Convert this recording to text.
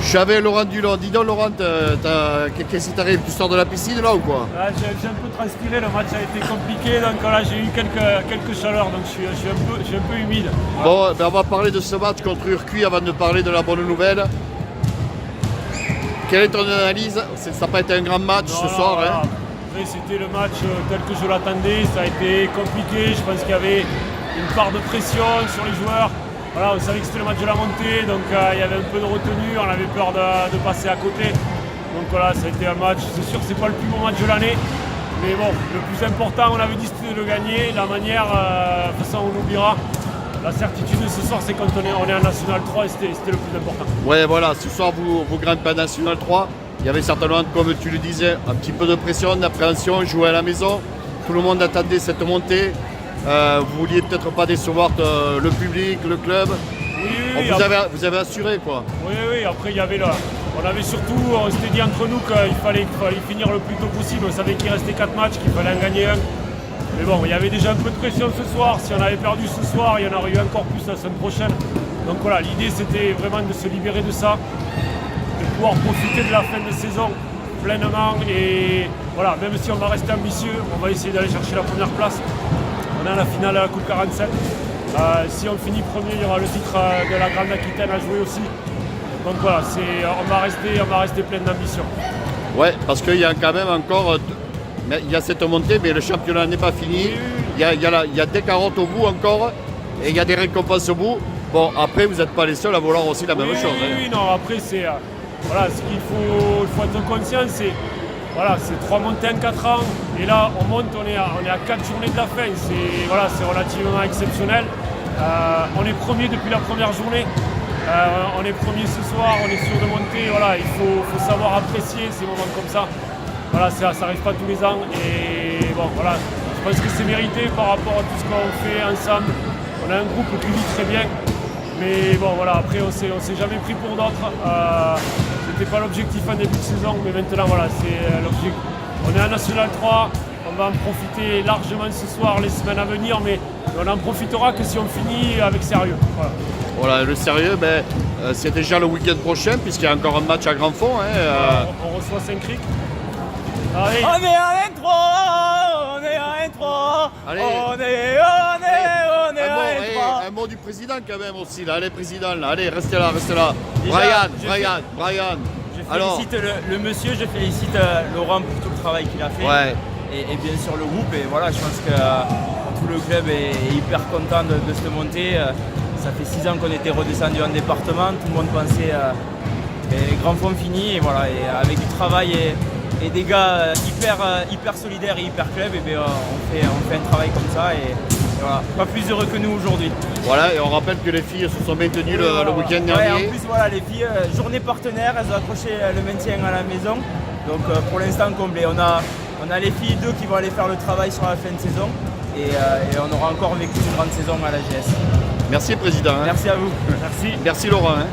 Je suis avec Laurent Dulon. Dis donc Laurent, qu'est-ce qui t'arrive? Tu sors de la piscine là ou quoi? J'ai un peu transpiré, le match a été compliqué, donc là j'ai eu quelques chaleurs, donc je suis un peu humide. Bon, ben on va parler de ce match contre Urcuit avant de parler de la bonne nouvelle. Quelle est ton analyse? Ça n'a pas été un grand match ce soir. Voilà. Hein. Après, c'était le match tel que je l'attendais, ça a été compliqué, je pense qu'il y avait une part de pression sur les joueurs. Voilà, on savait que c'était le match de la montée, donc il y avait un peu de retenue, on avait peur de passer à côté. Donc voilà, ça a été un match, c'est sûr que c'est pas le plus beau match de l'année, mais bon, le plus important, on avait dit c'était de le gagner. La manière, de toute façon on oubliera. La certitude de ce soir, c'est quand on est en National 3 et c'était le plus important. Ouais, voilà, ce soir vous grimpez à National 3. Il y avait certainement, comme tu le disais, un petit peu de pression, d'appréhension, jouer à la maison. Tout le monde attendait cette montée. Vous vouliez peut-être pas décevoir le public, le club. Oui, vous avez assuré quoi. Oui, après il y avait là. On avait surtout, on s'était dit entre nous qu'il fallait finir le plus tôt possible. On savait qu'il restait 4 matchs, qu'il fallait en gagner un. Mais bon, il y avait déjà un peu de pression ce soir. Si on avait perdu ce soir, il y en aurait eu encore plus la semaine prochaine. Donc voilà, l'idée c'était vraiment de se libérer de ça, de pouvoir profiter de la fin de saison pleinement. Et voilà, même si on va rester ambitieux, on va essayer d'aller chercher la première place. On est à la finale à la Coupe 47. Si on finit premier, il y aura le titre de la Grande Aquitaine à jouer aussi. Donc voilà, on va rester plein d'ambition. Ouais, parce qu'il y a quand même encore... il y a cette montée, mais le championnat n'est pas fini. Il y a des carottes au bout encore, et il y a des récompenses au bout. Bon, après, vous n'êtes pas les seuls à vouloir aussi la même chose. Oui, non, après, c'est... voilà, ce qu'il faut être conscient, c'est... Voilà, c'est 3 montées en 4 ans, et là on monte, on est à 4 journées de la fin, c'est relativement exceptionnel. On est premier depuis la première journée, on est premier ce soir, on est sûr de monter, voilà, il faut savoir apprécier ces moments comme ça. Voilà, ça n'arrive pas tous les ans, et bon, voilà, je pense que c'est mérité par rapport à tout ce qu'on fait ensemble. On a un groupe qui vit très bien, mais bon, voilà, après on s'est jamais pris pour d'autres. C'était pas l'objectif en début de saison, mais maintenant voilà, c'est l'objectif. On est en National 3, on va en profiter largement ce soir, les semaines à venir, mais on n'en profitera que si on finit avec sérieux. Voilà, le sérieux, c'est déjà le week-end prochain, puisqu'il y a encore un match à Grand Fond. Hein, on reçoit Saint-Cric. Allez. On est à N3, on est à N3, allez. On est à N3. Un mot du président quand même aussi, là. Allez, président, là. Allez, restez là. Déjà, Brian. Je félicite le monsieur, je félicite Laurent pour tout le travail qu'il a fait. Ouais. Et bien sûr le groupe. Et voilà, je pense que tout le club est hyper content de cette montée. Ça fait 6 ans qu'on était redescendu en département. Tout le monde pensait grand fond fini. Et voilà, et avec du travail et des gars hyper solidaires et hyper club, et bien on fait un travail comme ça. Et voilà, pas plus heureux que nous aujourd'hui. Voilà, et on rappelle que les filles se sont maintenues le week-end dernier. Ouais, en plus, voilà, les filles, journée partenaire, elles ont accroché le maintien à la maison. Donc pour l'instant complet. On a les filles 2 qui vont aller faire le travail sur la fin de saison. Et on aura encore vécu une grande saison à la GS. Merci président. Hein. Merci à vous. Merci. Merci Laurent. Hein.